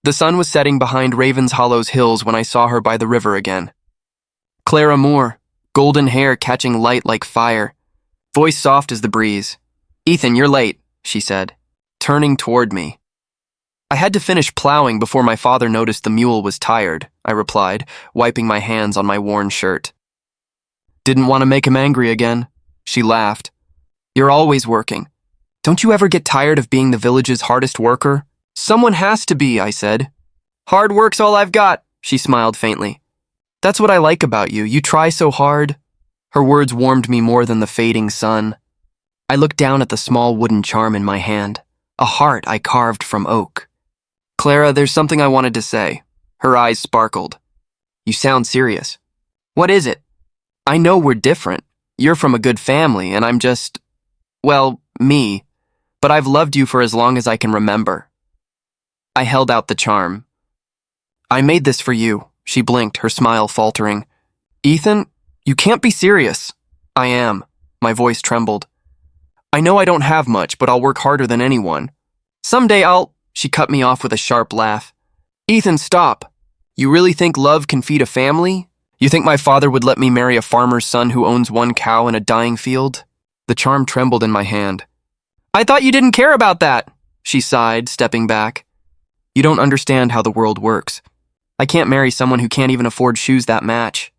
The sun was setting behind Raven's Hollow's hills when I saw her by the river again. Clara Moore, golden hair catching light like fire, voice soft as the breeze. "Ethan, you're late," she said, turning toward me. "I had to finish plowing before my father noticed the mule was tired," I replied, wiping my hands on my worn shirt. "Didn't want to make him angry again," she laughed. "You're always working. Don't you ever get tired of being the village's hardest worker?" "Someone has to be," I said. "Hard work's all I've got," she smiled faintly. "That's what I like about you. You try so hard." Her words warmed me more than the fading sun. I looked down at the small wooden charm in my hand, a heart I carved from oak. "Clara, there's something I wanted to say." Her eyes sparkled. "You sound serious." "What is it?" "I know we're different. You're from a good family, and I'm just, well, me. But I've loved you for as long as I can remember." I held out the charm. "I made this for you," she blinked, her smile faltering. "Ethan, you can't be serious." "I am." My voice trembled. "I know I don't have much, but I'll work harder than anyone. Someday I'll—" She cut me off with a sharp laugh. "Ethan, stop. You really think love can feed a family? You think my father would let me marry a farmer's son who owns one cow in a dying field?" The charm trembled in my hand. "I thought you didn't care about that," she sighed, stepping back. "You don't understand how the world works. I can't marry someone who can't even afford shoes that match."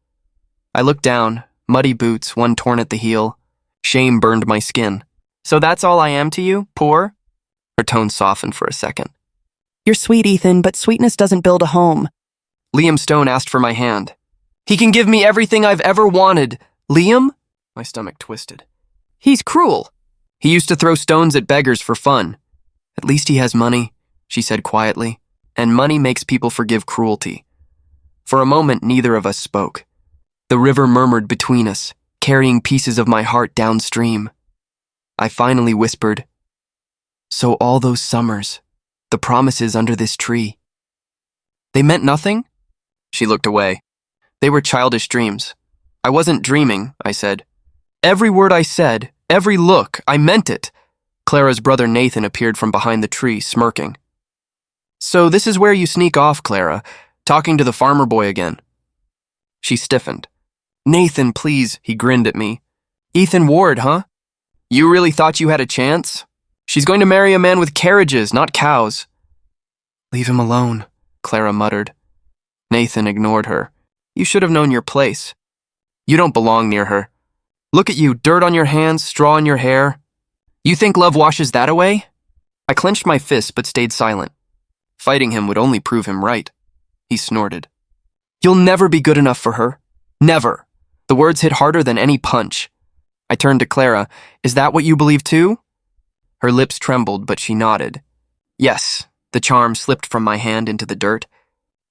I looked down, muddy boots, one torn at the heel. Shame burned my skin. "So that's all I am to you, poor?" Her tone softened for a second. "You're sweet, Ethan, but sweetness doesn't build a home." Liam Stone asked for my hand. "He can give me everything I've ever wanted." "Liam?" My stomach twisted. "He's cruel. He used to throw stones at beggars for fun." "At least he has money," she said quietly, "and money makes people forgive cruelty." For a moment, neither of us spoke. The river murmured between us, carrying pieces of my heart downstream. I finally whispered, "So all those summers, the promises under this tree, they meant nothing?" She looked away. "They were childish dreams." "I wasn't dreaming," I said. "Every word I said, every look, I meant it." Clara's brother Nathan appeared from behind the tree, smirking. "So this is where you sneak off, Clara, talking to the farmer boy again." She stiffened. "Nathan, please," he grinned at me. "Ethan Ward, huh? You really thought you had a chance? She's going to marry a man with carriages, not cows." "Leave him alone," Clara muttered. Nathan ignored her. "You should have known your place. You don't belong near her. Look at you, dirt on your hands, straw in your hair. You think love washes that away?" I clenched my fists but stayed silent. Fighting him would only prove him right. He snorted. "You'll never be good enough for her. Never." The words hit harder than any punch. I turned to Clara. "Is that what you believe too?" Her lips trembled, but she nodded. "Yes." The charm slipped from my hand into the dirt.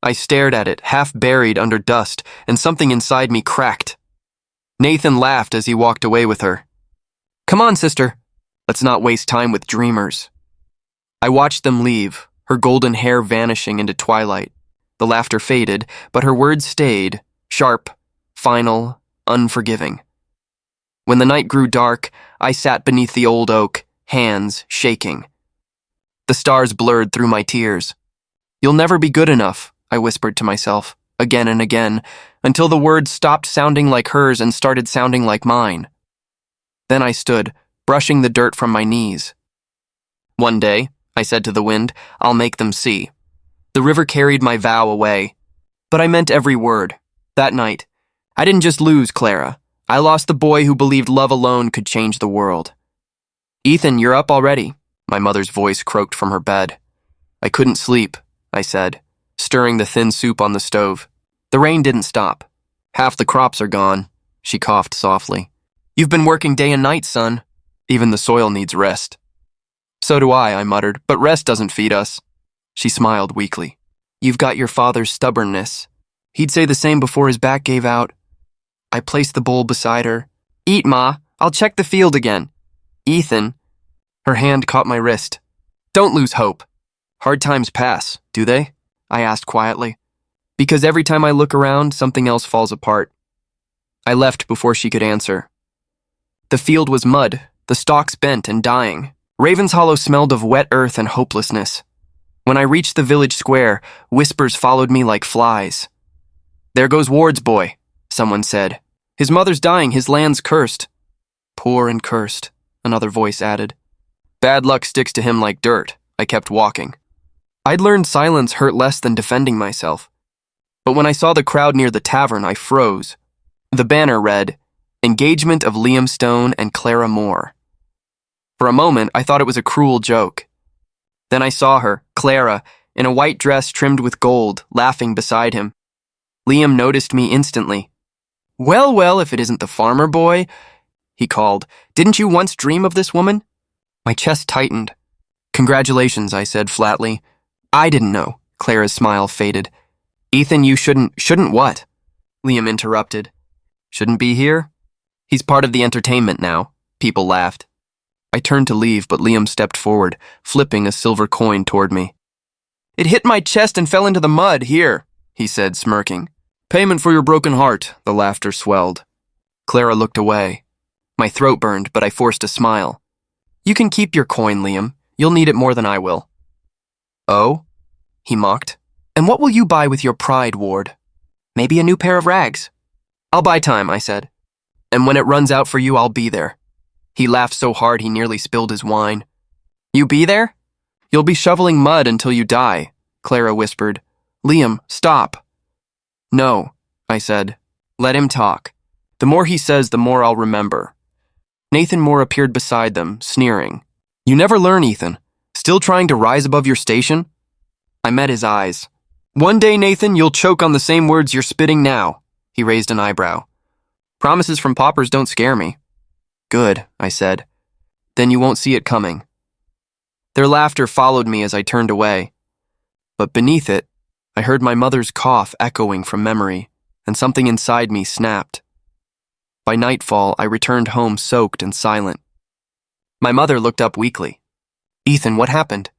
I stared at it, half buried under dust, and something inside me cracked. Nathan laughed as he walked away with her. "Come on, sister. Let's not waste time with dreamers." I watched them leave, her golden hair vanishing into twilight. The laughter faded, but her words stayed, sharp, final, unforgiving. When the night grew dark, I sat beneath the old oak, hands shaking. The stars blurred through my tears. "You'll never be good enough," I whispered to myself, again and again, until the words stopped sounding like hers and started sounding like mine. Then I stood, brushing the dirt from my knees. "One day," I said to the wind, "I'll make them see." The river carried my vow away. But I meant every word. That night, I didn't just lose Clara. I lost the boy who believed love alone could change the world. "Ethan, you're up already," my mother's voice croaked from her bed. "I couldn't sleep," I said, stirring the thin soup on the stove. "The rain didn't stop. Half the crops are gone," she coughed softly. "You've been working day and night, son. Even the soil needs rest." "So do I muttered, "but rest doesn't feed us." She smiled weakly. "You've got your father's stubbornness. He'd say the same before his back gave out." I placed the bowl beside her. "Eat, Ma. I'll check the field again." "Ethan." Her hand caught my wrist. "Don't lose hope. Hard times pass, do they?" I asked quietly. "Because every time I look around, something else falls apart." I left before she could answer. The field was mud, the stalks bent and dying. Raven's Hollow smelled of wet earth and hopelessness. When I reached the village square, whispers followed me like flies. "There goes Ward's boy," someone said. "His mother's dying, his land's cursed." "Poor and cursed," another voice added. "Bad luck sticks to him like dirt." I kept walking. I'd learned silence hurt less than defending myself. But when I saw the crowd near the tavern, I froze. The banner read, "Engagement of Liam Stone and Clara Moore." For a moment, I thought it was a cruel joke. Then I saw her, Clara, in a white dress trimmed with gold, laughing beside him. Liam noticed me instantly. "Well, well, if it isn't the farmer boy," he called. "Didn't you once dream of this woman?" My chest tightened. "Congratulations," I said flatly. "I didn't know." Clara's smile faded. "Ethan, you shouldn't what?" Liam interrupted. "Shouldn't be here? He's part of the entertainment now." People laughed. I turned to leave, but Liam stepped forward, flipping a silver coin toward me. "It hit my chest and fell into the mud, here," he said, smirking. "Payment for your broken heart," the laughter swelled. Clara looked away. My throat burned, but I forced a smile. "You can keep your coin, Liam. You'll need it more than I will." "Oh?" he mocked. "And what will you buy with your pride, Ward?" "Maybe a new pair of rags." "I'll buy time," I said. "And when it runs out for you, I'll be there." He laughed so hard he nearly spilled his wine. "You be there? You'll be shoveling mud until you die," Clara whispered. "Liam, stop." "No," I said. "Let him talk. The more he says, the more I'll remember." Nathan Moore appeared beside them, sneering. "You never learn, Ethan. Still trying to rise above your station?" I met his eyes. "One day, Nathan, you'll choke on the same words you're spitting now." He raised an eyebrow. "Promises from paupers don't scare me." "Good," I said. "Then you won't see it coming." Their laughter followed me as I turned away. But beneath it, I heard my mother's cough echoing from memory, and something inside me snapped. By nightfall, I returned home soaked and silent. My mother looked up weakly. "Ethan, what happened?"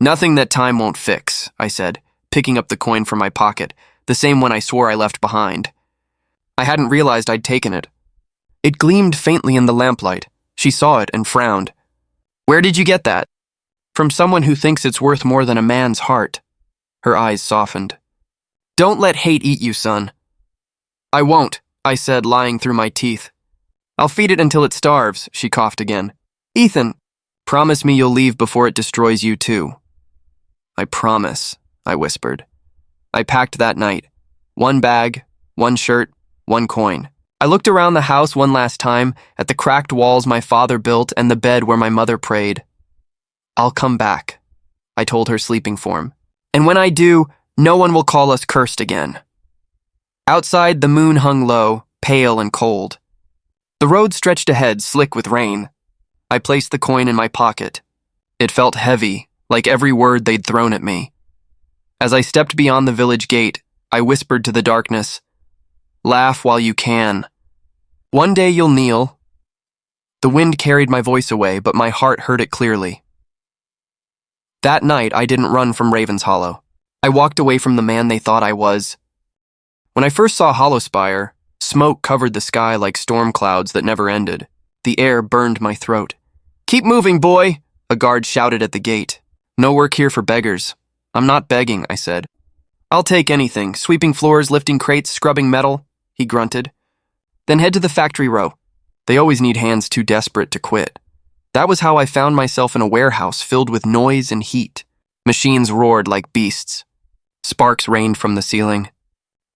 "Nothing that time won't fix," I said, picking up the coin from my pocket, the same one I swore I left behind. I hadn't realized I'd taken it. It gleamed faintly in the lamplight. She saw it and frowned. "Where did you get that?" "From someone who thinks it's worth more than a man's heart." Her eyes softened. "Don't let hate eat you, son." "I won't," I said, lying through my teeth. "I'll feed it until it starves," she coughed again. "Ethan, promise me you'll leave before it destroys you too." "I promise," I whispered. I packed that night. 1 bag, 1 shirt, 1 coin. I looked around the house one last time, at the cracked walls my father built and the bed where my mother prayed. "I'll come back," I told her sleeping form. "And when I do, no one will call us cursed again." Outside, the moon hung low, pale and cold. The road stretched ahead, slick with rain. I placed the coin in my pocket. It felt heavy, like every word they'd thrown at me. As I stepped beyond the village gate, I whispered to the darkness, "Laugh while you can. One day you'll kneel." The wind carried my voice away, but my heart heard it clearly. That night, I didn't run from Raven's Hollow. I walked away from the man they thought I was. When I first saw Hollowspire, smoke covered the sky like storm clouds that never ended. The air burned my throat. "Keep moving, boy," a guard shouted at the gate. "No work here for beggars." "I'm not begging," I said. "I'll take anything, sweeping floors, lifting crates, scrubbing metal," he grunted. "Then head to the factory row. They always need hands too desperate to quit." That was how I found myself in a warehouse filled with noise and heat. Machines roared like beasts. Sparks rained from the ceiling.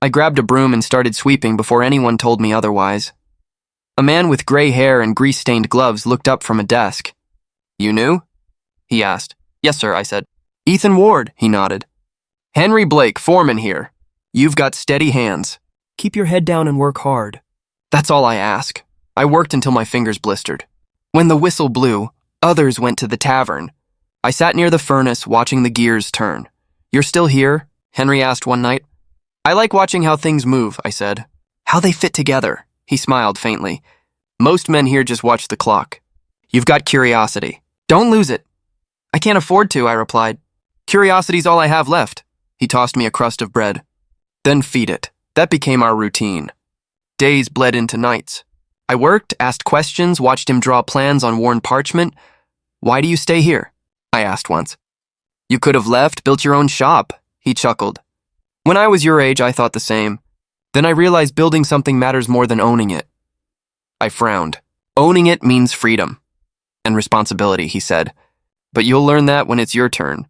I grabbed a broom and started sweeping before anyone told me otherwise. A man with gray hair and grease-stained gloves looked up from a desk. "You knew?" he asked. "Yes, sir," I said. "Ethan Ward," he nodded. "Henry Blake, foreman here. You've got steady hands. Keep your head down and work hard." That's all I ask. I worked until my fingers blistered. When the whistle blew, others went to the tavern. I sat near the furnace, watching the gears turn. "You're still here?" Henry asked one night. "I like watching how things move," I said. "How they fit together." He smiled faintly. "Most men here just watch the clock. You've got curiosity. Don't lose it." "I can't afford to," I replied. "Curiosity's all I have left." He tossed me a crust of bread. "Then feed it." That became our routine. Days bled into nights. I worked, asked questions, watched him draw plans on worn parchment. "Why do you stay here?" I asked once. You could have left, built your own shop, he chuckled. When I was your age, I thought the same. Then I realized building something matters more than owning it. I frowned. Owning it means freedom and responsibility, he said. But you'll learn that when it's your turn.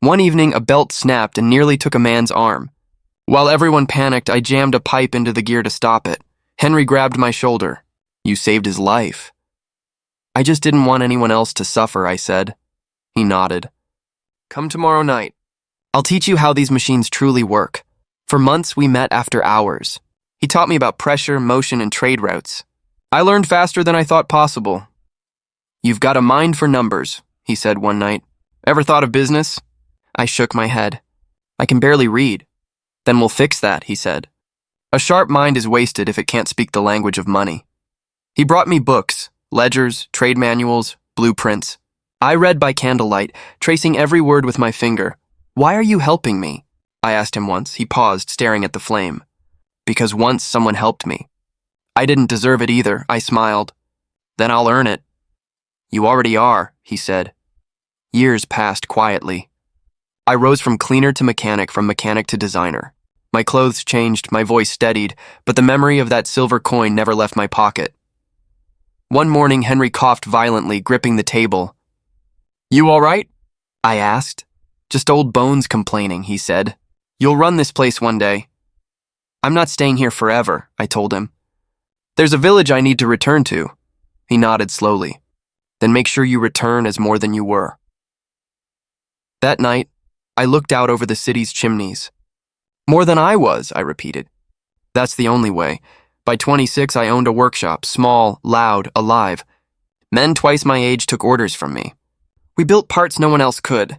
One evening, a belt snapped and nearly took a man's arm. While everyone panicked, I jammed a pipe into the gear to stop it. Henry grabbed my shoulder. You saved his life. I just didn't want anyone else to suffer, I said. He nodded. Come tomorrow night. I'll teach you how these machines truly work. For months, we met after hours. He taught me about pressure, motion, and trade routes. I learned faster than I thought possible. You've got a mind for numbers, he said one night. Ever thought of business? I shook my head. I can barely read. Then we'll fix that, he said. A sharp mind is wasted if it can't speak the language of money. He brought me books, ledgers, trade manuals, blueprints. I read by candlelight, tracing every word with my finger. Why are you helping me? I asked him once. He paused, staring at the flame. Because once someone helped me. I didn't deserve it either, I smiled. Then I'll earn it. You already are, he said. Years passed quietly. I rose from cleaner to mechanic, from mechanic to designer. My clothes changed, my voice steadied, but the memory of that silver coin never left my pocket. One morning, Henry coughed violently, gripping the table. You all right? I asked. Just old bones complaining, he said. You'll run this place one day. I'm not staying here forever, I told him. There's a village I need to return to. He nodded slowly. Then make sure you return as more than you were. That night, I looked out over the city's chimneys. More than I was, I repeated. That's the only way. By 26, I owned a workshop, small, loud, alive. Men twice my age took orders from me. We built parts no one else could.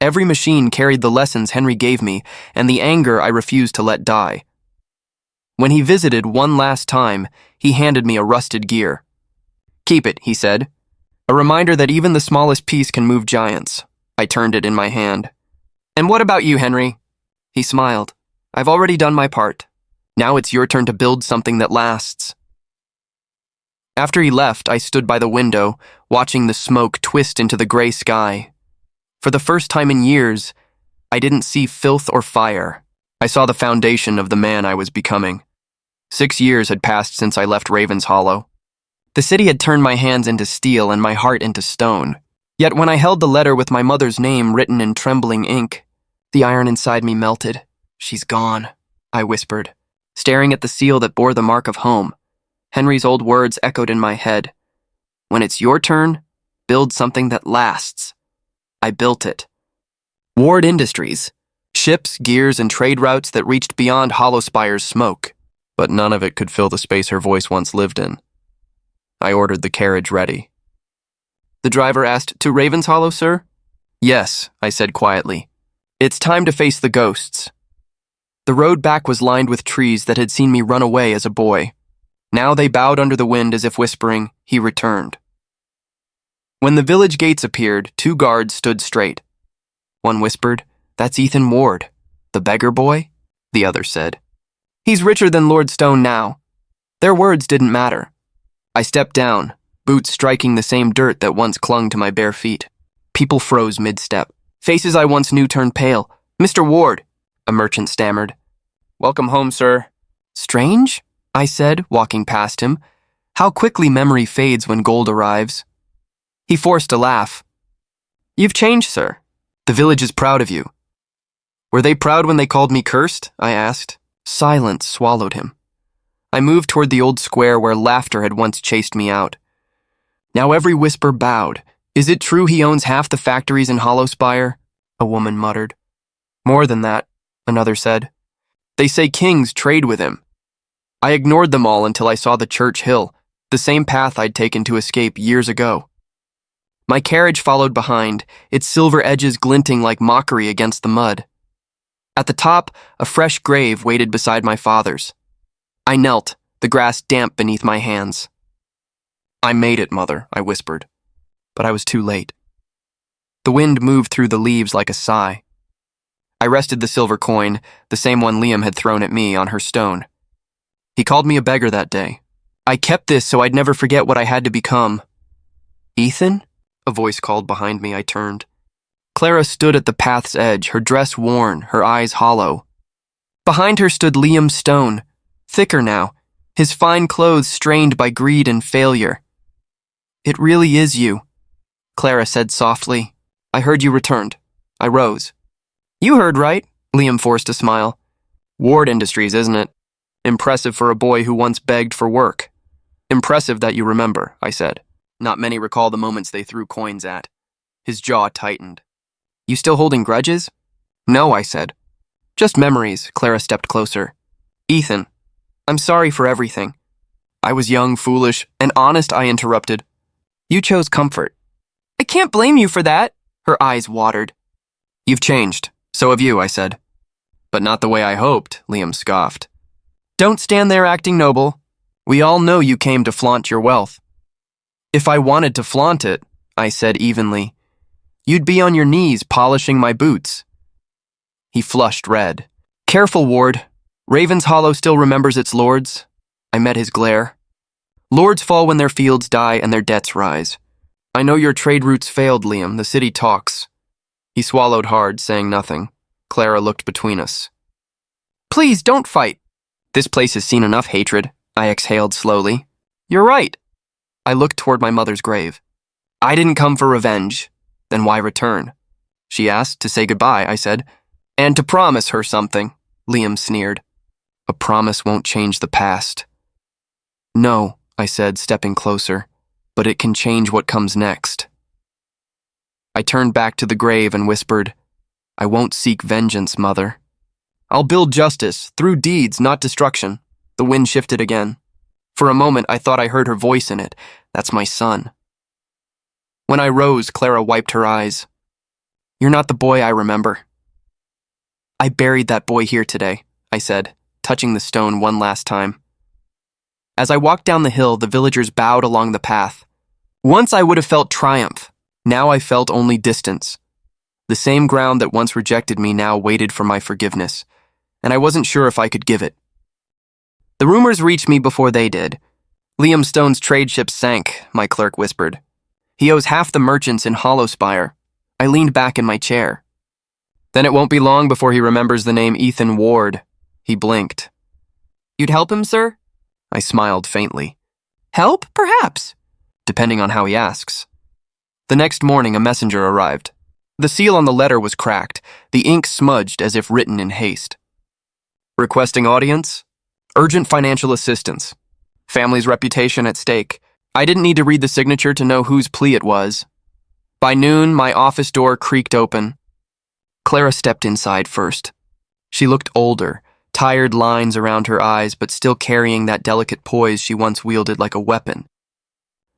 Every machine carried the lessons Henry gave me and the anger I refused to let die. When he visited one last time, he handed me a rusted gear. Keep it, he said. A reminder that even the smallest piece can move giants. I turned it in my hand. And what about you, Henry? He smiled. I've already done my part. Now it's your turn to build something that lasts. After he left, I stood by the window, watching the smoke twist into the gray sky. For the first time in years, I didn't see filth or fire. I saw the foundation of the man I was becoming. 6 years had passed since I left Raven's Hollow. The city had turned my hands into steel and my heart into stone. Yet when I held the letter with my mother's name written in trembling ink, the iron inside me melted. She's gone, I whispered, staring at the seal that bore the mark of home. Henry's old words echoed in my head. When it's your turn, build something that lasts. I built it. Ward Industries. Ships, gears, and trade routes that reached beyond Hollowspire's smoke. But none of it could fill the space her voice once lived in. I ordered the carriage ready. The driver asked, To Raven's Hollow, sir? Yes, I said quietly. It's time to face the ghosts. The road back was lined with trees that had seen me run away as a boy. Now they bowed under the wind as if whispering, he returned. When the village gates appeared, 2 guards stood straight. One whispered, That's Ethan Ward. The beggar boy? The other said. He's richer than Lord Stone now. Their words didn't matter. I stepped down, boots striking the same dirt that once clung to my bare feet. People froze mid-step. Faces I once knew turned pale. Mr. Ward, a merchant stammered. Welcome home, sir. Strange? I said, walking past him. How quickly memory fades when gold arrives. He forced a laugh. You've changed, sir. The village is proud of you. Were they proud when they called me cursed? I asked. Silence swallowed him. I moved toward the old square where laughter had once chased me out. Now every whisper bowed. Is it true he owns half the factories in Hollowspire? A woman muttered. More than that, another said. They say kings trade with him. I ignored them all until I saw the church hill, the same path I'd taken to escape years ago. My carriage followed behind, its silver edges glinting like mockery against the mud. At the top, a fresh grave waited beside my father's. I knelt, the grass damp beneath my hands. I made it, Mother, I whispered, but I was too late. The wind moved through the leaves like a sigh. I rested the silver coin, the same one Liam had thrown at me, on her stone. He called me a beggar that day. I kept this so I'd never forget what I had to become. Ethan? A voice called behind me. I turned. Clara stood at the path's edge, her dress worn, her eyes hollow. Behind her stood Liam Stone, thicker now, his fine clothes strained by greed and failure. "It really is you," Clara said softly. "I heard you returned." I rose. "You heard right," Liam forced a smile. "Ward Industries, isn't it? Impressive for a boy who once begged for work." "Impressive that you remember," I said. Not many recall the moments they threw coins at. His jaw tightened. "You still holding grudges?" "No," I said. "Just memories." Clara stepped closer. "Ethan, I'm sorry for everything." I was young, foolish, and honest, I interrupted. "You chose comfort." "I can't blame you for that." Her eyes watered. "You've changed. So have you," I said. "But not the way I hoped," Liam scoffed. "Don't stand there acting noble. We all know you came to flaunt your wealth." "If I wanted to flaunt it," I said evenly, "you'd be on your knees polishing my boots." He flushed red. "Careful, Ward. Raven's Hollow still remembers its lords." I met his glare. "Lords fall when their fields die and their debts rise. I know your trade routes failed, Liam. The city talks." He swallowed hard, saying nothing. Clara looked between us. "Please, don't fight." "This place has seen enough hatred," I exhaled slowly. "You're right." I looked toward my mother's grave. "I didn't come for revenge." "Then why return?" She asked to say goodbye, I said. "And to promise her something," Liam sneered. "A promise won't change the past." "No," I said, stepping closer, "but it can change what comes next." I turned back to the grave and whispered, "I won't seek vengeance, Mother. I'll build justice, through deeds, not destruction." The wind shifted again. For a moment, I thought I heard her voice in it. "That's my son." When I rose, Clara wiped her eyes. "You're not the boy I remember." "I buried that boy here today," I said, touching the stone one last time. As I walked down the hill, the villagers bowed along the path. Once I would have felt triumph. Now I felt only distance. The same ground that once rejected me now waited for my forgiveness, and I wasn't sure if I could give it. The rumors reached me before they did. "Liam Stone's trade ship sank," my clerk whispered. "He owes half the merchants in Hollowspire." I leaned back in my chair. "Then it won't be long before he remembers the name Ethan Ward." He blinked. "You'd help him, sir?" I smiled faintly. "Help? Perhaps. Depending on how he asks." The next morning, a messenger arrived. The seal on the letter was cracked, the ink smudged as if written in haste. "Requesting audience? Urgent financial assistance. Family's reputation at stake." I didn't need to read the signature to know whose plea it was. By noon, my office door creaked open. Clara stepped inside first. She looked older, tired lines around her eyes, but still carrying that delicate poise she once wielded like a weapon.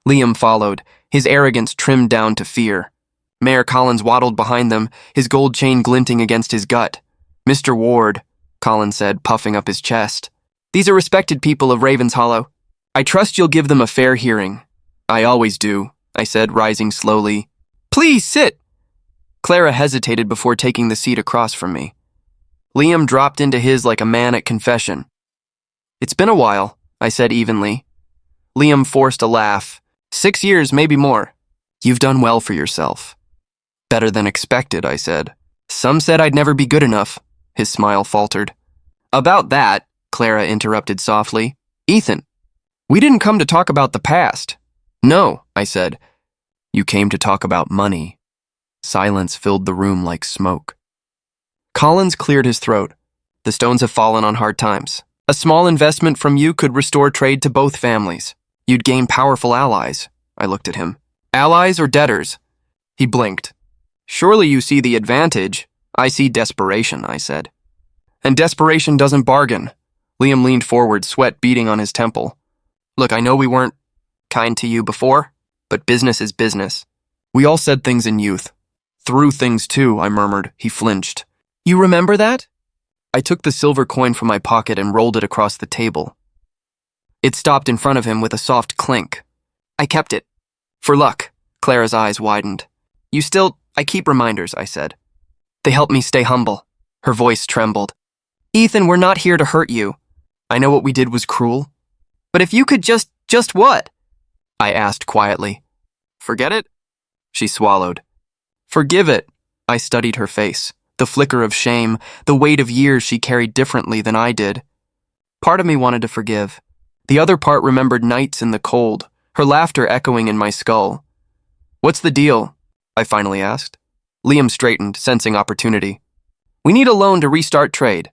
Liam followed, his arrogance trimmed down to fear. Mayor Collins waddled behind them, his gold chain glinting against his gut. "Mr. Ward," Collins said, puffing up his chest. "These are respected people of Raven's Hollow. I trust you'll give them a fair hearing." "I always do," I said, rising slowly. "Please sit." Clara hesitated before taking the seat across from me. Liam dropped into his like a man at confession. "It's been a while," I said evenly. Liam forced a laugh. 6 years, maybe more. "You've done well for yourself." "Better than expected," I said. "Some said I'd never be good enough." His smile faltered. "About that," Clara interrupted softly. "Ethan, we didn't come to talk about the past." "No," I said. "You came to talk about money." Silence filled the room like smoke. Collins cleared his throat. "The Stones have fallen on hard times. A small investment from you could restore trade to both families. You'd gain powerful allies." I looked at him. "Allies or debtors?" He blinked. "Surely you see the advantage." "I see desperation," I said. "And desperation doesn't bargain." Liam leaned forward, sweat beading on his temple. "Look, I know we weren't kind to you before, but business is business. We all said things in youth. Threw things too," I murmured. He flinched. "You remember that?" I took the silver coin from my pocket and rolled it across the table. It stopped in front of him with a soft clink. "I kept it. For luck." Clara's eyes widened. I keep reminders," I said. "They help me stay humble." Her voice trembled. "Ethan, we're not here to hurt you. I know what we did was cruel. But if you could just what?" I asked quietly. "Forget it?" She swallowed. "Forgive it," I studied her face, the flicker of shame, the weight of years she carried differently than I did. Part of me wanted to forgive. The other part remembered nights in the cold, her laughter echoing in my skull. "What's the deal?" I finally asked. Liam straightened, sensing opportunity. "We need a loan to restart trade.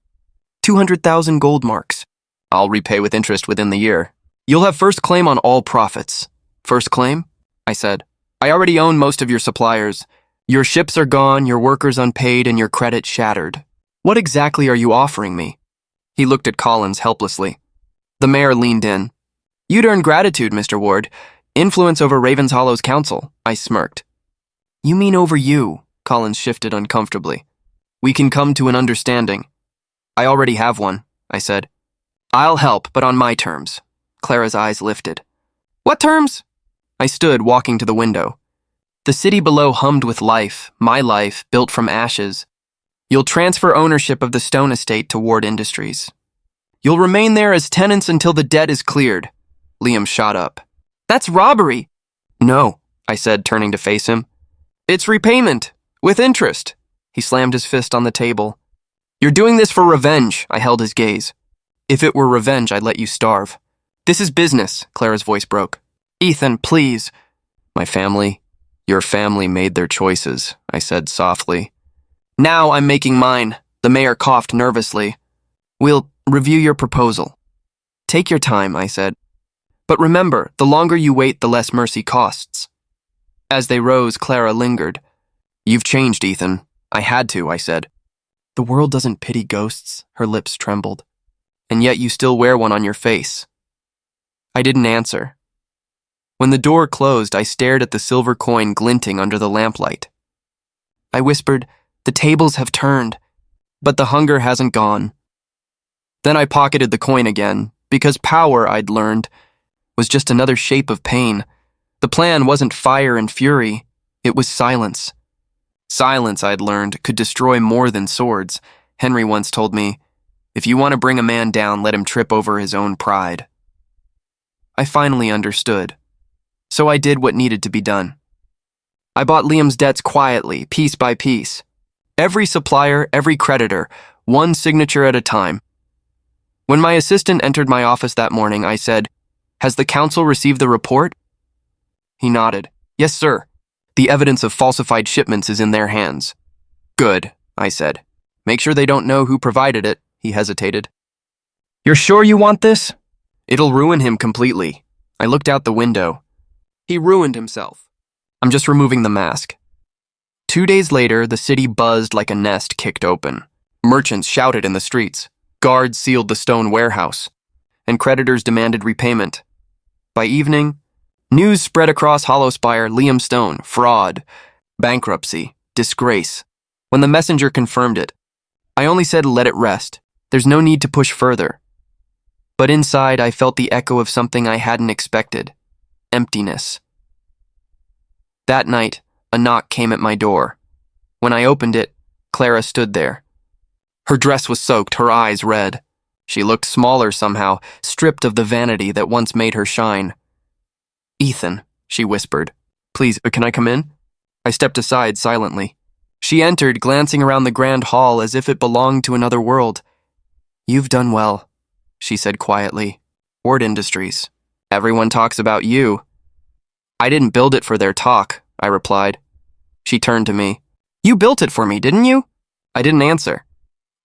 200,000 gold marks. I'll repay with interest within the year. You'll have first claim on all profits." "First claim?" I said. "I already own most of your suppliers. Your ships are gone, your workers unpaid, and your credit shattered. What exactly are you offering me?" He looked at Collins helplessly. The mayor leaned in. "You'd earn gratitude, Mr. Ward. Influence over Ravens Hollow's council," I smirked. "You mean over you?" Collins shifted uncomfortably. "We can come to an understanding." "I already have one," I said. "I'll help, but on my terms." Clara's eyes lifted. "What terms?" I stood, walking to the window. The city below hummed with life, my life, built from ashes. "You'll transfer ownership of the stone estate to Ward Industries. You'll remain there as tenants until the debt is cleared." Liam shot up. "That's robbery." "No," I said, turning to face him. "It's repayment, with interest." He slammed his fist on the table. "You're doing this for revenge," I held his gaze. "If it were revenge, I'd let you starve." "This is business," Clara's voice broke. "Ethan, please." "My family, your family made their choices," I said softly. "Now I'm making mine." The mayor coughed nervously. "We'll review your proposal." "Take your time," I said. "But remember, the longer you wait, the less mercy costs." As they rose, Clara lingered. "You've changed, Ethan." "I had to," I said. "The world doesn't pity ghosts," her lips trembled. "And yet you still wear one on your face." I didn't answer. When the door closed, I stared at the silver coin glinting under the lamplight. I whispered, "The tables have turned, but the hunger hasn't gone." Then I pocketed the coin again, because power, I'd learned, was just another shape of pain. The plan wasn't fire and fury, it was silence. Silence, I'd learned, could destroy more than swords. Henry once told me, "If you want to bring a man down, let him trip over his own pride." I finally understood. So I did what needed to be done. I bought Liam's debts quietly, piece by piece. Every supplier, every creditor, one signature at a time. When my assistant entered my office that morning, I said, "Has the council received the report?" He nodded. "Yes, sir. The evidence of falsified shipments is in their hands." "Good," I said. "Make sure they don't know who provided it." He hesitated. "You're sure you want this?" "It'll ruin him completely." I looked out the window. He ruined himself. I'm just removing the mask. 2 days later, the city buzzed like a nest kicked open. Merchants shouted in the streets. Guards sealed the stone warehouse. And creditors demanded repayment. By evening, news spread across Hollowspire: Liam Stone, fraud, bankruptcy, disgrace. When the messenger confirmed it, I only said, "Let it rest. There's no need to push further." But inside, I felt the echo of something I hadn't expected. Emptiness. That night, a knock came at my door. When I opened it, Clara stood there. Her dress was soaked, her eyes red. She looked smaller somehow, stripped of the vanity that once made her shine. "Ethan," she whispered. "Please, can I come in?" I stepped aside silently. She entered, glancing around the grand hall as if it belonged to another world. "You've done well," she said quietly. "Ward Industries. Everyone talks about you." "I didn't build it for their talk," I replied. She turned to me. "You built it for me, didn't you?" I didn't answer.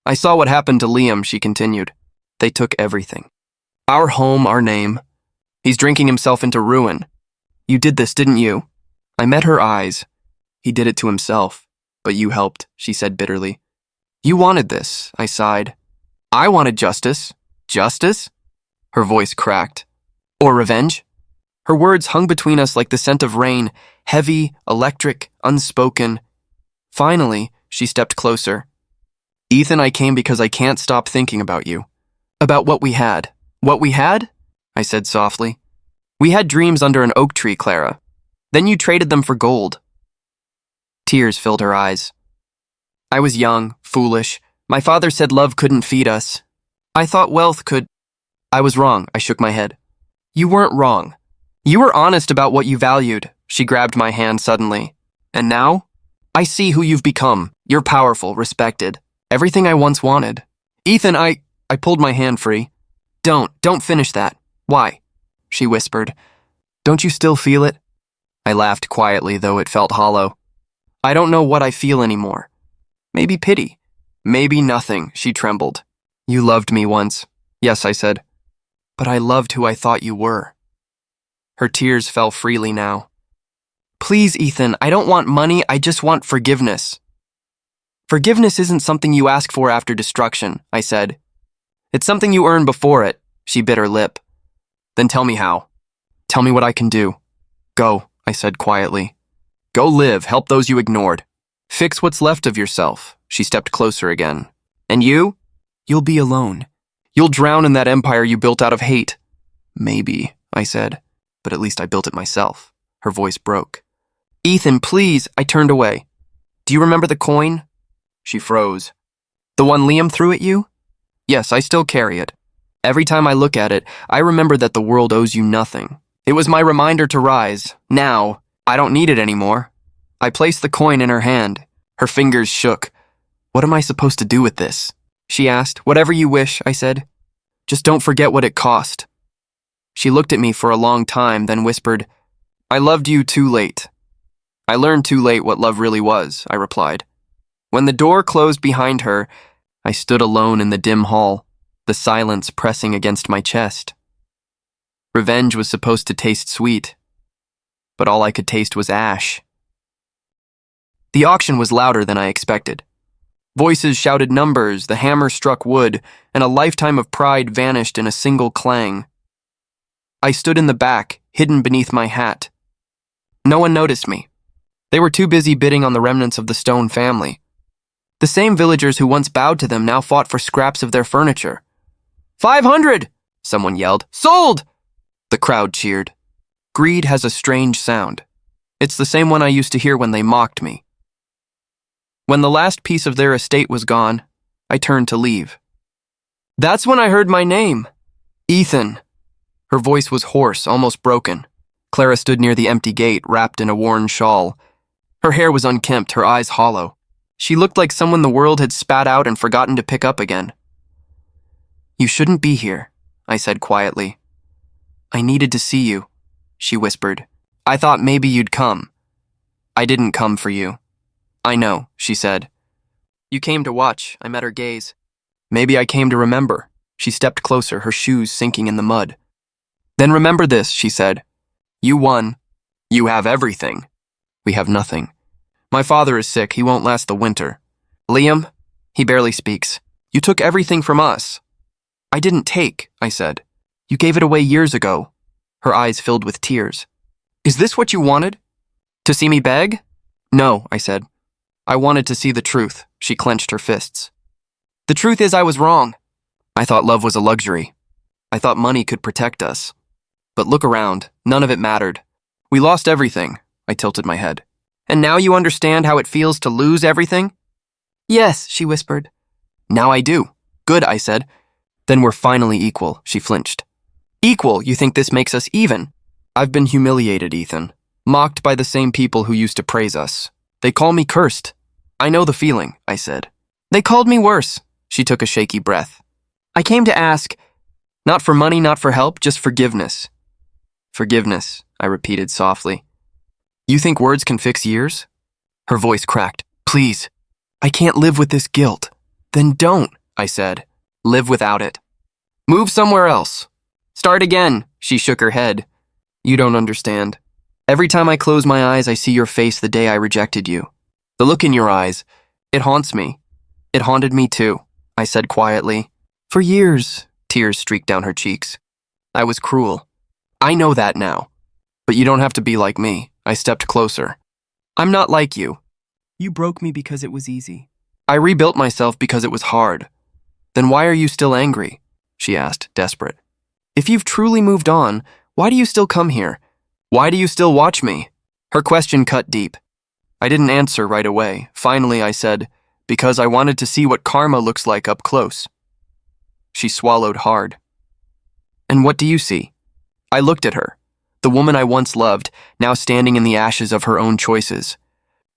"I saw what happened to Liam," she continued. "They took everything. Our home, our name. He's drinking himself into ruin. You did this, didn't you?" I met her eyes. "He did it to himself, but you helped," she said bitterly. "You wanted this," I sighed. "I wanted justice." "Justice?" Her voice cracked. "Or revenge?" Her words hung between us like the scent of rain, heavy, electric, unspoken. Finally, she stepped closer. "Ethan, I came because I can't stop thinking about you. About what we had." "What we had?" I said softly. "We had dreams under an oak tree, Clara. Then you traded them for gold." Tears filled her eyes. "I was young, foolish. My father said love couldn't feed us. I thought wealth could." "I was wrong," I shook my head. "You weren't wrong. You were honest about what you valued." She grabbed my hand suddenly. "And now?" I see who you've become. You're powerful, respected. Everything I once wanted. Ethan, I pulled my hand free. Don't finish that. Why? She whispered. Don't you still feel it? I laughed quietly, though it felt hollow. I don't know what I feel anymore. Maybe pity. Maybe nothing, she trembled. You loved me once. Yes, I said. But I loved who I thought you were. Her tears fell freely now. Please, Ethan, I don't want money, I just want forgiveness. Forgiveness isn't something you ask for after destruction, I said. It's something you earn before it, she bit her lip. Then tell me how. Tell me what I can do. Go, I said quietly. Go live, help those you ignored. Fix what's left of yourself. She stepped closer again. And you? You'll be alone. You'll drown in that empire you built out of hate. Maybe, I said, but at least I built it myself. Her voice broke. Ethan, please, I turned away. Do you remember the coin? She froze. The one Liam threw at you? Yes, I still carry it. Every time I look at it, I remember that the world owes you nothing. It was my reminder to rise. Now, I don't need it anymore. I placed the coin in her hand. Her fingers shook. What am I supposed to do with this? She asked. Whatever you wish, I said. Just don't forget what it cost. She looked at me for a long time, then whispered, I loved you too late. I learned too late what love really was, I replied. When the door closed behind her, I stood alone in the dim hall, the silence pressing against my chest. Revenge was supposed to taste sweet, but all I could taste was ash. The auction was louder than I expected. Voices shouted numbers, the hammer struck wood, and a lifetime of pride vanished in a single clang. I stood in the back, hidden beneath my hat. No one noticed me. They were too busy bidding on the remnants of the Stone family. The same villagers who once bowed to them now fought for scraps of their furniture. 500! Someone yelled. Sold! The crowd cheered. Greed has a strange sound. It's the same one I used to hear when they mocked me. When the last piece of their estate was gone, I turned to leave. That's when I heard my name. Ethan. Her voice was hoarse, almost broken. Clara stood near the empty gate, wrapped in a worn shawl. Her hair was unkempt, her eyes hollow. She looked like someone the world had spat out and forgotten to pick up again. You shouldn't be here, I said quietly. I needed to see you, she whispered. I thought maybe you'd come. I didn't come for you. I know, she said. You came to watch, I met her gaze. Maybe I came to remember. She stepped closer, her shoes sinking in the mud. Then remember this, she said. You won. You have everything. We have nothing. My father is sick, he won't last the winter. Liam, he barely speaks. You took everything from us. I didn't take, I said. You gave it away years ago. Her eyes filled with tears. Is this what you wanted? To see me beg? No, I said. I wanted to see the truth. She clenched her fists. The truth is I was wrong. I thought love was a luxury. I thought money could protect us. But look around, none of it mattered. We lost everything, I tilted my head. And now you understand how it feels to lose everything? Yes, she whispered. Now I do. Good, I said. Then we're finally equal, she flinched. Equal, you think this makes us even? I've been humiliated, Ethan. Mocked by the same people who used to praise us. They call me cursed. I know the feeling, I said. They called me worse. She took a shaky breath. I came to ask, not for money, not for help, just forgiveness. Forgiveness, I repeated softly. You think words can fix years? Her voice cracked. Please, I can't live with this guilt. Then don't, I said. Live without it. Move somewhere else. Start again, she shook her head. You don't understand. Every time I close my eyes, I see your face the day I rejected you. The look in your eyes, it haunts me. It haunted me too, I said quietly. For years, tears streaked down her cheeks. I was cruel. I know that now. But you don't have to be like me. I stepped closer. I'm not like you. You broke me because it was easy. I rebuilt myself because it was hard. Then why are you still angry? She asked, desperate. If you've truly moved on, why do you still come here? Why do you still watch me? Her question cut deep. I didn't answer right away. Finally, I said, because I wanted to see what karma looks like up close. She swallowed hard. And what do you see? I looked at her, the woman I once loved, now standing in the ashes of her own choices.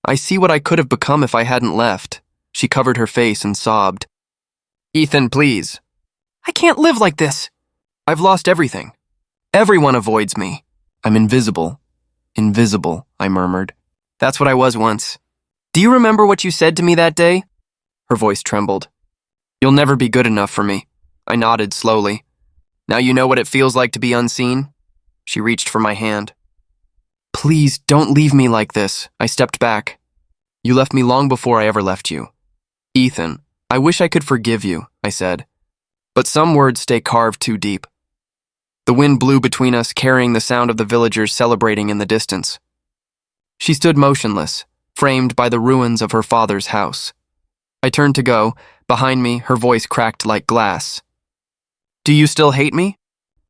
I see what I could have become if I hadn't left. She covered her face and sobbed. Ethan, please. I can't live like this. I've lost everything. Everyone avoids me. I'm invisible. Invisible, I murmured. That's what I was once. Do you remember what you said to me that day? Her voice trembled. You'll never be good enough for me. I nodded slowly. Now you know what it feels like to be unseen? She reached for my hand. Please, don't leave me like this. I stepped back. You left me long before I ever left you. Ethan, I wish I could forgive you, I said. But some words stay carved too deep. The wind blew between us, carrying the sound of the villagers celebrating in the distance. She stood motionless, framed by the ruins of her father's house. I turned to go. Behind me, her voice cracked like glass. Do you still hate me?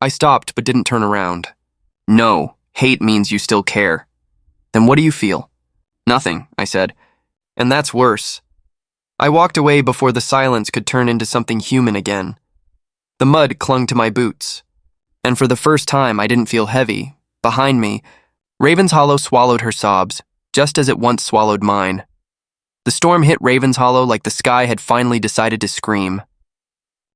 I stopped but didn't turn around. No, hate means you still care. Then what do you feel? Nothing, I said. And that's worse. I walked away before the silence could turn into something human again. The mud clung to my boots. And for the first time, I didn't feel heavy. Behind me, Raven's Hollow swallowed her sobs, just as it once swallowed mine. The storm hit Raven's Hollow like the sky had finally decided to scream.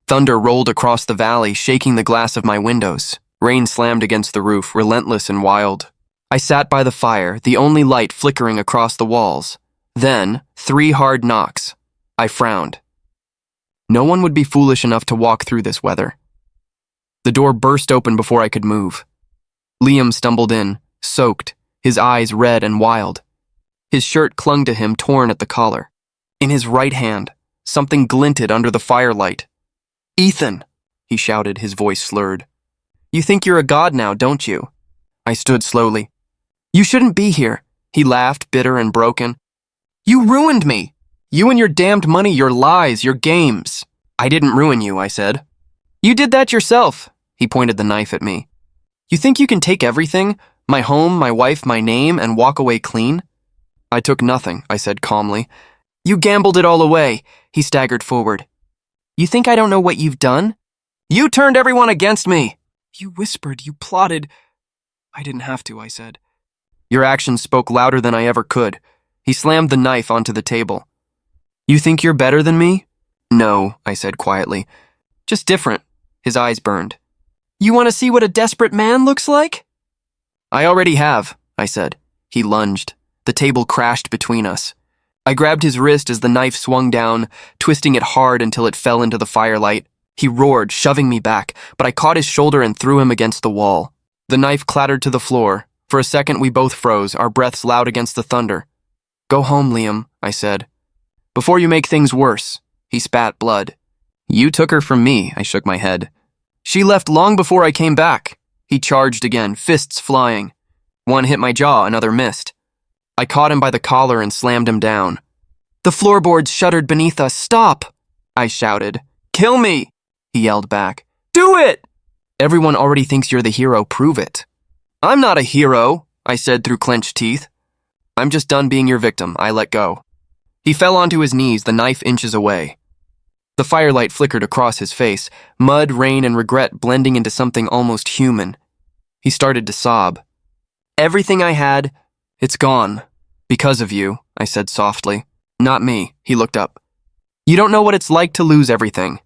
Thunder rolled across the valley, shaking the glass of my windows. Rain slammed against the roof, relentless and wild. I sat by the fire, the only light flickering across the walls. Then, 3 hard knocks. I frowned. No one would be foolish enough to walk through this weather. The door burst open before I could move. Liam stumbled in, soaked, his eyes red and wild. His shirt clung to him, torn at the collar. In his right hand, something glinted under the firelight. Ethan, he shouted, his voice slurred. You think you're a god now, don't you? I stood slowly. You shouldn't be here, he laughed, bitter and broken. You ruined me. You and your damned money, your lies, your games. I didn't ruin you, I said. You did that yourself, he pointed the knife at me. You think you can take everything, my home, my wife, my name, and walk away clean? I took nothing, I said calmly. You gambled it all away, he staggered forward. You think I don't know what you've done? You turned everyone against me. You whispered, you plotted. I didn't have to, I said. Your actions spoke louder than I ever could. He slammed the knife onto the table. You think you're better than me? No, I said quietly. Just different. His eyes burned. You want to see what a desperate man looks like? I already have, I said. He lunged. The table crashed between us. I grabbed his wrist as the knife swung down, twisting it hard until it fell into the firelight. He roared, shoving me back, but I caught his shoulder and threw him against the wall. The knife clattered to the floor. For a second, we both froze, our breaths loud against the thunder. Go home, Liam, I said. Before you make things worse. He spat blood. You took her from me, I shook my head. She left long before I came back. He charged again, fists flying. One hit my jaw, another missed. I caught him by the collar and slammed him down. The floorboards shuddered beneath us. Stop, I shouted. Kill me, he yelled back. Do it! Everyone already thinks you're the hero. Prove it. I'm not a hero, I said through clenched teeth. I'm just done being your victim. I let go. He fell onto his knees, the knife inches away. The firelight flickered across his face, mud, rain, and regret blending into something almost human. He started to sob. Everything I had, it's gone. Because of you, I said softly. Not me, he looked up. You don't know what it's like to lose everything.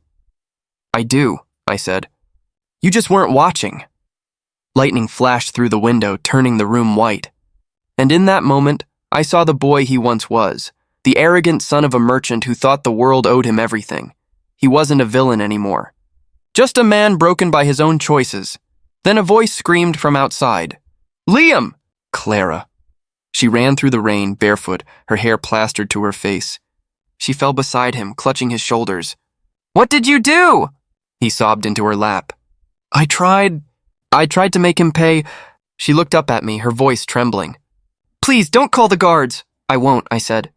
I do, I said. You just weren't watching. Lightning flashed through the window, turning the room white. And in that moment, I saw the boy he once was, the arrogant son of a merchant who thought the world owed him everything. He wasn't a villain anymore. Just a man broken by his own choices. Then a voice screamed from outside. Liam! Clara. She ran through the rain, barefoot, her hair plastered to her face. She fell beside him, clutching his shoulders. What did you do? He sobbed into her lap. I tried to make him pay. She looked up at me, her voice trembling. Please, don't call the guards. I won't, I said.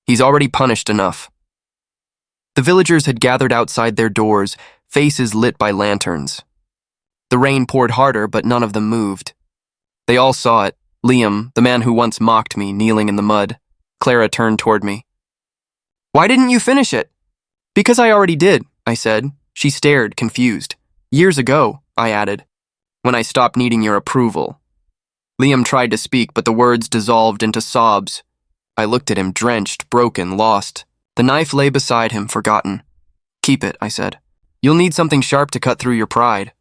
He's already punished enough. The villagers had gathered outside their doors, faces lit by lanterns. The rain poured harder, but none of them moved. They all saw it. Liam, the man who once mocked me, kneeling in the mud. Clara turned toward me. Why didn't you finish it? Because I already did, I said. She stared, confused. Years ago, I added, when I stopped needing your approval. Liam tried to speak, but the words dissolved into sobs. I looked at him, drenched, broken, lost. The knife lay beside him, forgotten. Keep it, I said. You'll need something sharp to cut through your pride.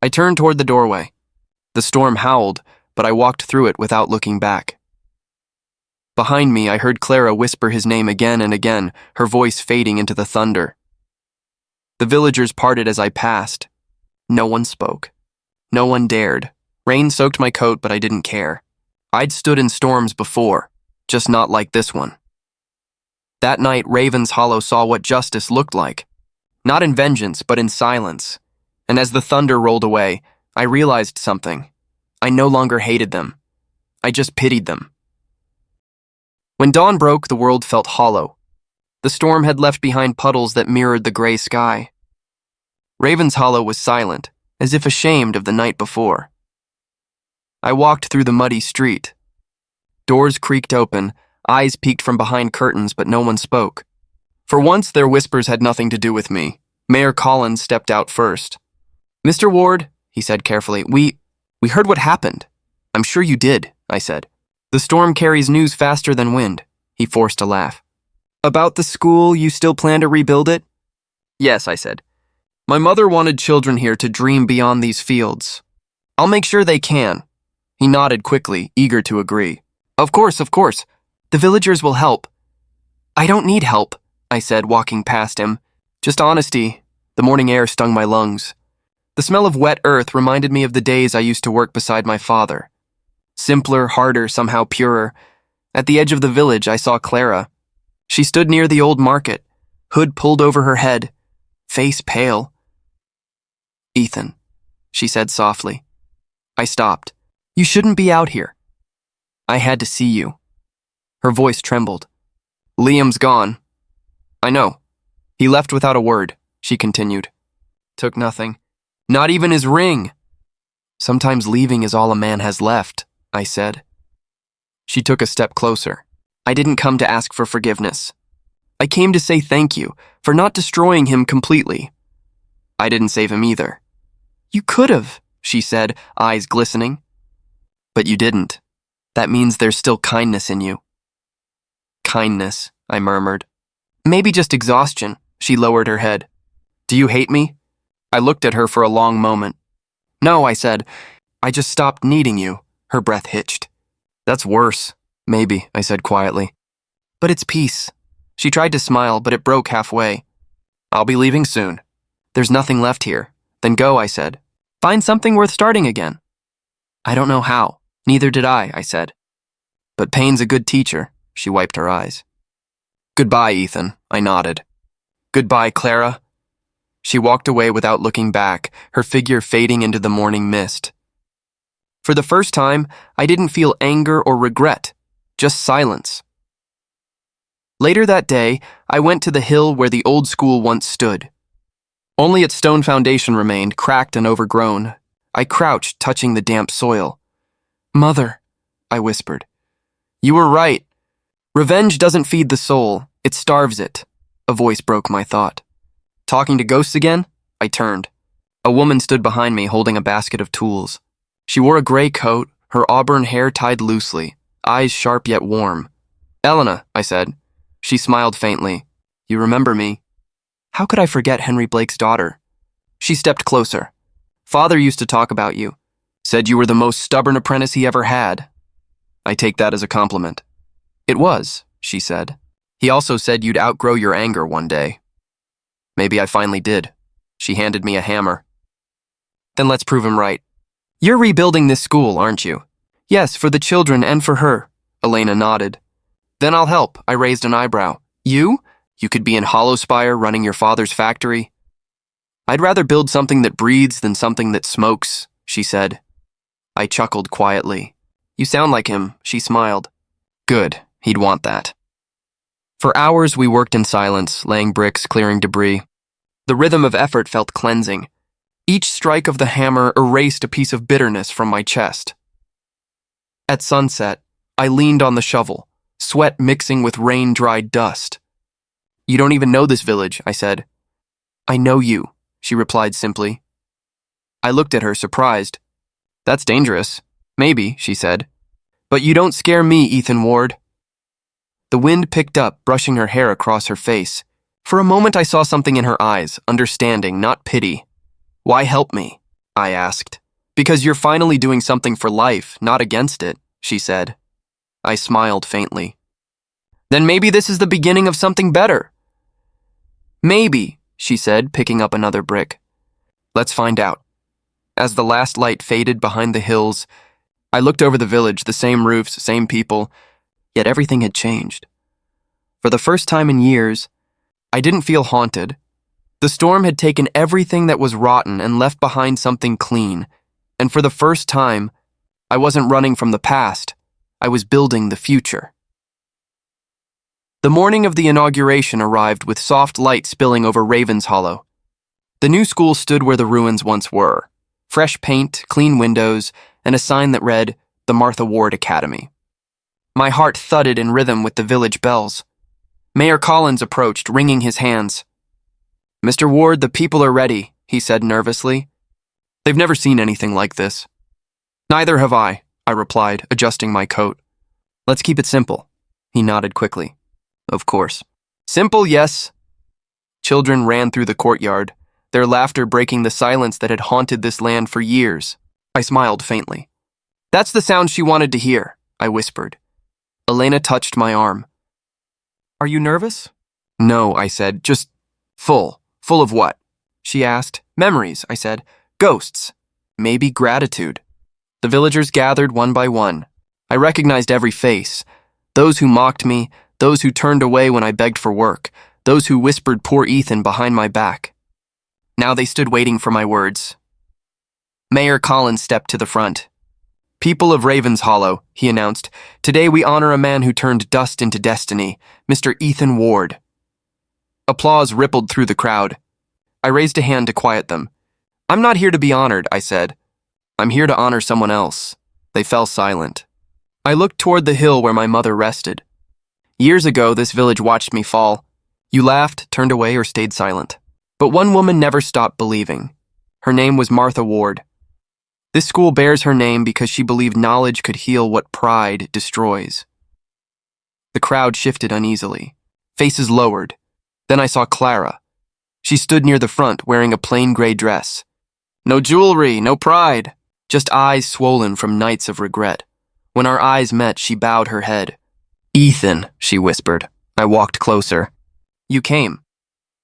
I turned toward the doorway. The storm howled, but I walked through it without looking back. Behind me, I heard Clara whisper his name again and again, her voice fading into the thunder. The villagers parted as I passed. No one spoke. No one dared. Rain soaked my coat, but I didn't care. I'd stood in storms before, just not like this one. That night, Raven's Hollow saw what justice looked like. Not in vengeance, but in silence. And as the thunder rolled away, I realized something. I no longer hated them. I just pitied them. When dawn broke, the world felt hollow. The storm had left behind puddles that mirrored the gray sky. Raven's Hollow was silent, as if ashamed of the night before. I walked through the muddy street. Doors creaked open, eyes peeked from behind curtains, but no one spoke. For once, their whispers had nothing to do with me. Mayor Collins stepped out first. "Mr. Ward," he said carefully, we heard what happened." "I'm sure you did," I said. "The storm carries news faster than wind." He forced a laugh. "About the school, you still plan to rebuild it?" "Yes," I said. "My mother wanted children here to dream beyond these fields. I'll make sure they can." He nodded quickly, eager to agree. Of course. The villagers will help." "I don't need help," I said, walking past him. "Just honesty." The morning air stung my lungs. The smell of wet earth reminded me of the days I used to work beside my father. Simpler, harder, somehow purer. At the edge of the village, I saw Clara. She stood near the old market, hood pulled over her head, face pale. "Ethan," she said softly. I stopped. "You shouldn't be out here." "I had to see you." Her voice trembled. "Liam's gone." "I know. He left without a word," she continued. "Took nothing. Not even his ring." "Sometimes leaving is all a man has left," I said. She took a step closer. "I didn't come to ask for forgiveness. I came to say thank you for not destroying him completely." "I didn't save him either." "You could have," she said, eyes glistening. "But you didn't. That means there's still kindness in you." "Kindness," I murmured. "Maybe just exhaustion." She lowered her head. "Do you hate me?" I looked at her for a long moment. "No," I said. "I just stopped needing you." Her breath hitched. "That's worse." "Maybe," I said quietly. "But it's peace." She tried to smile, but it broke halfway. "I'll be leaving soon." "There's nothing left here." "Then go," I said. "Find something worth starting again." "I don't know how." "Neither did I said. "But pain's a good teacher." She wiped her eyes. "Goodbye, Ethan," I nodded. "Goodbye, Clara." She walked away without looking back, her figure fading into the morning mist. For the first time, I didn't feel anger or regret, just silence. Later that day, I went to the hill where the old school once stood. Only its stone foundation remained, cracked and overgrown. I crouched, touching the damp soil. "Mother," I whispered. "You were right. Revenge doesn't feed the soul, it starves it." A voice broke my thought. "Talking to ghosts again?" I turned. A woman stood behind me holding a basket of tools. She wore a gray coat, her auburn hair tied loosely, eyes sharp yet warm. "Elena," I said. She smiled faintly. "You remember me?" "How could I forget Henry Blake's daughter?" She stepped closer. "Father used to talk about you. Said you were the most stubborn apprentice he ever had." "I take that as a compliment." "It was," she said. "He also said you'd outgrow your anger one day." "Maybe I finally did." She handed me a hammer. "Then let's prove him right. You're rebuilding this school, aren't you?" "Yes, for the children and for her." Elena nodded. "Then I'll help." I raised an eyebrow. "You? You could be in Hollowspire running your father's factory." "I'd rather build something that breathes than something that smokes," she said. I chuckled quietly. "You sound like him," she smiled. "Good, he'd want that." For hours we worked in silence, laying bricks, clearing debris. The rhythm of effort felt cleansing. Each strike of the hammer erased a piece of bitterness from my chest. At sunset, I leaned on the shovel, sweat mixing with rain-dried dust. "You don't even know this village," I said. "I know you," she replied simply. I looked at her, surprised. "That's dangerous." "Maybe," she said. "But you don't scare me, Ethan Ward." The wind picked up, brushing her hair across her face. For a moment I saw something in her eyes, understanding, not pity. "Why help me?" I asked. "Because you're finally doing something for life, not against it," she said. I smiled faintly. "Then maybe this is the beginning of something better." "Maybe," she said, picking up another brick. "Let's find out." As the last light faded behind the hills, I looked over the village, the same roofs, same people, yet everything had changed. For the first time in years, I didn't feel haunted. The storm had taken everything that was rotten and left behind something clean, and for the first time, I wasn't running from the past, I was building the future. The morning of the inauguration arrived with soft light spilling over Ravens Hollow. The new school stood where the ruins once were. Fresh paint, clean windows, and a sign that read, "The Martha Ward Academy." My heart thudded in rhythm with the village bells. Mayor Collins approached, wringing his hands. "Mr. Ward, the people are ready," he said nervously. "They've never seen anything like this." "Neither have I replied, adjusting my coat. "Let's keep it simple." He nodded quickly. "Of course." "Simple, yes." Children ran through the courtyard, their laughter breaking the silence that had haunted this land for years. I smiled faintly. "That's the sound she wanted to hear," I whispered. Elena touched my arm. "Are you nervous?" "No," I said, "just full. Full of what?" She asked. "Memories," I said. "Ghosts. Maybe gratitude." The villagers gathered one by one. I recognized every face. Those who mocked me, those who turned away when I begged for work, those who whispered poor Ethan behind my back. Now they stood waiting for my words. Mayor Collins stepped to the front. "People of Ravens Hollow," he announced, "today we honor a man who turned dust into destiny, Mr. Ethan Ward." Applause rippled through the crowd. I raised a hand to quiet them. "I'm not here to be honored," I said. "I'm here to honor someone else." They fell silent. I looked toward the hill where my mother rested. Years ago, this village watched me fall. You laughed, turned away, or stayed silent. But one woman never stopped believing. Her name was Martha Ward. This school bears her name because she believed knowledge could heal what pride destroys. The crowd shifted uneasily. Faces lowered. Then I saw Clara. She stood near the front, wearing a plain gray dress. No jewelry, no pride, just eyes swollen from nights of regret. When our eyes met, she bowed her head. "Ethan," she whispered. I walked closer. "You came."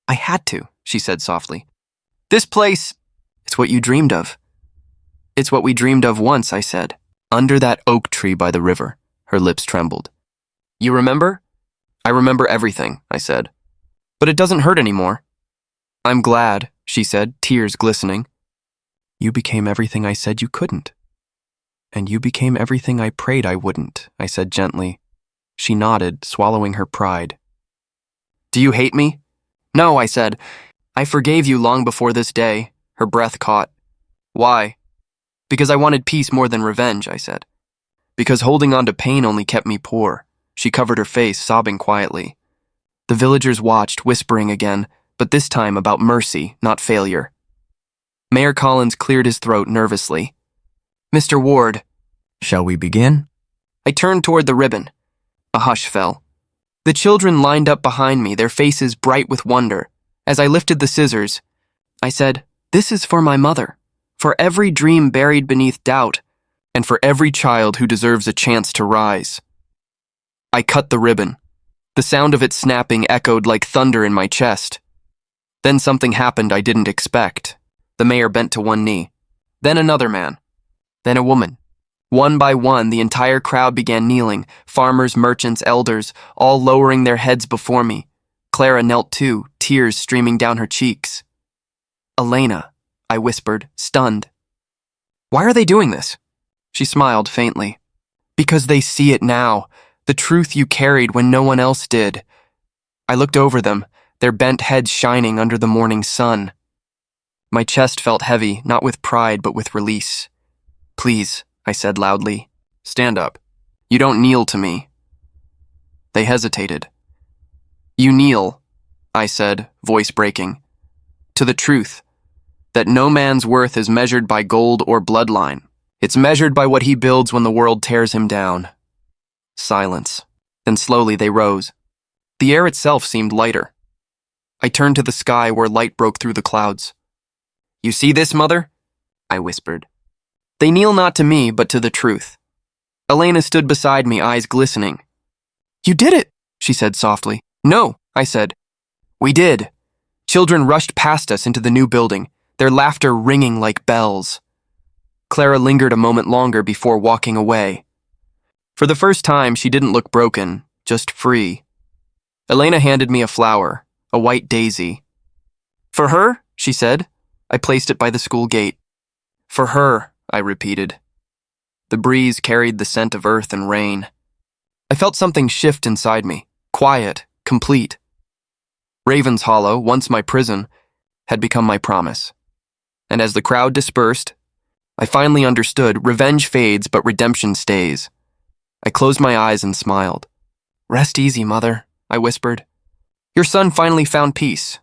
"I had to," she said softly. "This place, it's what you dreamed of." "It's what we dreamed of once," I said. "Under that oak tree by the river." Her lips trembled. "You remember?" "I remember everything," I said. "But it doesn't hurt anymore." "I'm glad," she said, tears glistening. "You became everything I said you couldn't." "And you became everything I prayed I wouldn't," I said gently. She nodded, swallowing her pride. "Do you hate me?" "No," I said. "I forgave you long before this day." Her breath caught. "Why?" "Because I wanted peace more than revenge," I said. "Because holding on to pain only kept me poor." She covered her face, sobbing quietly. The villagers watched, whispering again, but this time about mercy, not failure. Mayor Collins cleared his throat nervously. "Mr. Ward." "Shall we begin?" I turned toward the ribbon. A hush fell. The children lined up behind me, their faces bright with wonder. As I lifted the scissors, I said, "This is for my mother, for every dream buried beneath doubt, and for every child who deserves a chance to rise." I cut the ribbon. The sound of it snapping echoed like thunder in my chest. Then something happened I didn't expect. The mayor bent to one knee. Then another man. Then a woman. One by one, the entire crowd began kneeling, farmers, merchants, elders, all lowering their heads before me. Clara knelt too, tears streaming down her cheeks. "Elena," I whispered, stunned. "Why are they doing this?" She smiled faintly. "Because they see it now, the truth you carried when no one else did." I looked over them, their bent heads shining under the morning sun. My chest felt heavy, not with pride, but with release. "Please," I said loudly, "stand up. You don't kneel to me." They hesitated. "You kneel," I said, voice breaking, "to the truth, that no man's worth is measured by gold or bloodline. It's measured by what he builds when the world tears him down." Silence. Then slowly they rose. The air itself seemed lighter. I turned to the sky where light broke through the clouds. "You see this, Mother?" I whispered. They kneel not to me, but to the truth. Elena stood beside me, eyes glistening. "You did it," she said softly. "No," I said. "We did." Children rushed past us into the new building, their laughter ringing like bells. Clara lingered a moment longer before walking away. For the first time, she didn't look broken, just free. Elena handed me a flower, a white daisy. "For her?" she said. I placed it by the school gate. "For her," I repeated. The breeze carried the scent of earth and rain. I felt something shift inside me, quiet, complete. Raven's Hollow, once my prison, had become my promise. And as the crowd dispersed, I finally understood revenge fades but redemption stays. I closed my eyes and smiled. "Rest easy, Mother," I whispered. "Your son finally found peace,